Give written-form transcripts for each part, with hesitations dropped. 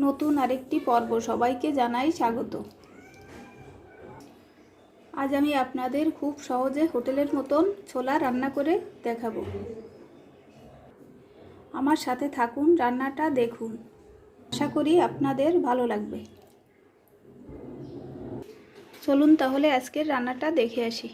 নতুন আরেকটি পর্ব সবাইকে জানাই স্বাগত। আজ আমি আপনাদের খুব সহজে হোটেলের মতন ছোলা রান্না করে দেখাবো। আমার সাথে থাকুন, রান্নাটা দেখুন, আশা করি আপনাদের ভালো লাগবে। চলুন তাহলে আজকের রান্নাটা দেখে আসি।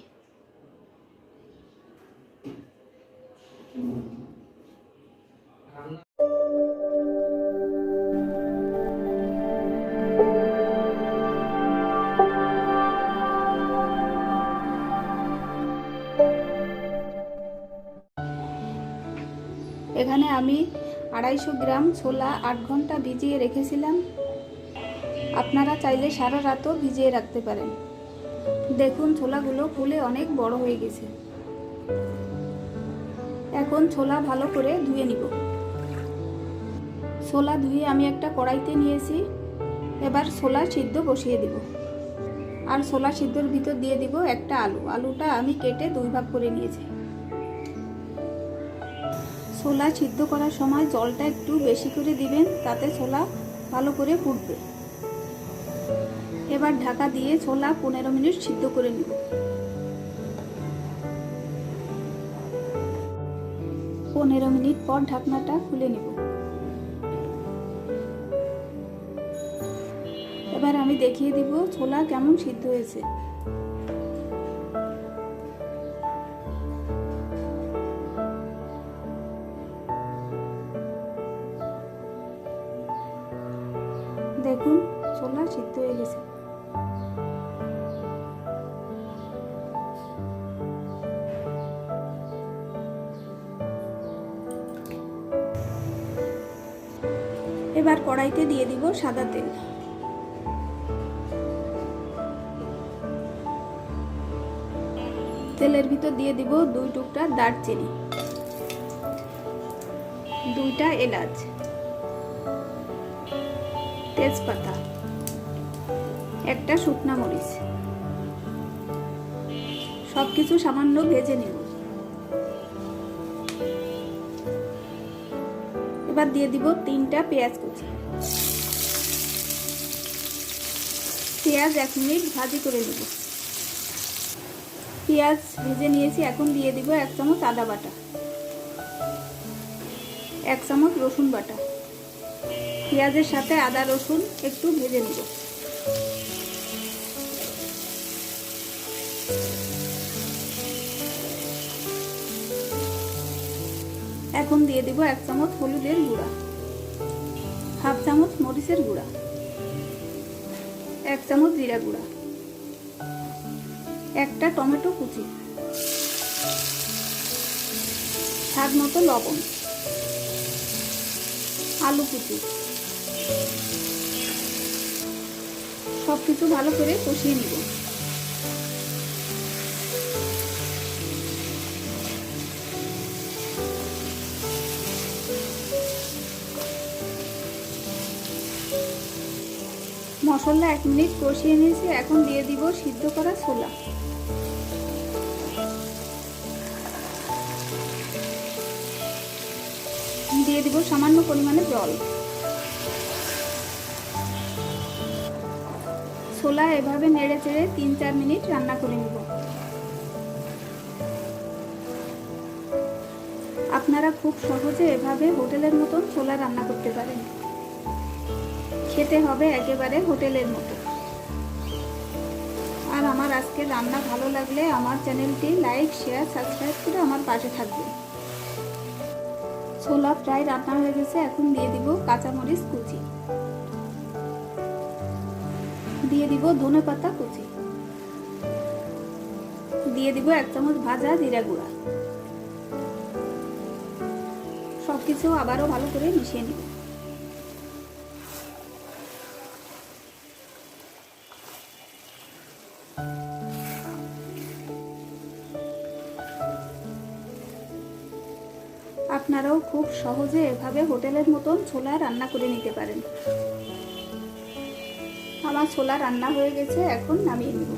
এখানে আমি 250 গ্রাম ছোলা 8 ঘন্টা ভিজিয়ে রেখেছিলাম। আপনারা চাইলে সারা রাতও ভিজিয়ে রাখতে পারেন। দেখুন ছোলাগুলো ফুলে অনেক বড় হয়ে গেছে। এখন ছোলা ভালো করে ধুয়ে নিব। ছোলা ধুয়ে আমি একটা কড়াইতে নিয়েছি। এবার ছোলা সিদ্ধ বসিয়ে দিব। আর ছোলা সিদ্ধর ভিতর দিয়ে দিব একটা আলু। আলুটা আমি কেটে 2 ভাগ করে নিয়েছি। ছোলা সিদ্ধ করার সময় জলটা একটু বেশি করে দিবেন, তাতে ছোলা ভালো করে ফুটবে। এবার ঢাকা দিয়ে ছোলা 15 মিনিট সিদ্ধ করে নিব। 15 মিনিট পর ঢাকনাটা খুলে নিব। এবার আমি দেখিয়ে দিব ছোলা কেমন সিদ্ধ হয়েছে। দেখুন ছোলা সিদ্ধ হয়ে গেছে। এবার কড়াইতে দিয়ে দিব সাদা তেল। তেলের ভিতর দিয়ে দিব 2 টুকরা দারচিনি, 2টা এলাচ, তেজপাতা, একটা শুকনা মরিচ। সবকিছু সামান্য ভেজে নিব। এবার দিয়ে দিব 3টা পেঁয়াজ কুচি। পেঁয়াজ 1 মিনিট ভাজি করে নিব। পেঁয়াজ ভেজে নিয়েছি। এখন দিয়ে দিব 1 চামচ আদা বাটা, 1 চামচ রসুন বাটা। পেঁয়াজের সাথে আদা রসুন একটু ভেজে নিব। এখন দিয়ে দিব 1 চামচ হলুদের গুঁড়া, 1/2 চামচ মরিচের গুঁড়া, 1 চামচ জিরা গুঁড়া, একটা টমেটো কুচি, স্বাদ মতো লবণ, আলু কুচি। সবকিছু ভালো করে কষিয়ে নিব। মশলা 1 মিনিট কষিয়ে নিয়েছি। এখন দিয়ে দিব সিদ্ধ করা ছোলা। দিয়ে দিব সামান্য পরিমাণে জল। ছোলা এভাবে নেড়ে চেড়ে 3-4 মিনিট রান্না করে নিব। আপনারা খুব সহজে এভাবে হোটেলের মতন ছোলা রান্না করতে পারেন। খেতে হবে একেবারে হোটেলের মতো। আর আমার আজকের রান্না ভালো লাগলে আমার চ্যানেলটি লাইক, শেয়ার, সাবস্ক্রাইব করে আমার পাশে থাকবেন। ছোলা প্রায় রান্না হয়ে গেছে। এখন দিয়ে দিব কাঁচামরিচ কুচি, দিয়ে দিব ধনেপাতা কুচি, দিয়ে দিব 1 চামচ ভাজা জিরা গুঁড়া। সবকিছু আবারও ভালো করে মিশিয়ে নিব। আপনারাও খুব সহজে এভাবে হোটেলের মতন ছোলা রান্না করে নিতে পারেন। আমার ছোলা রান্না হয়ে গেছে। এখন নামিয়ে নিব।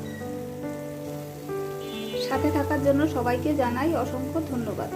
সাথে থাকার জন্য সবাইকে জানাই অসংখ্য ধন্যবাদ।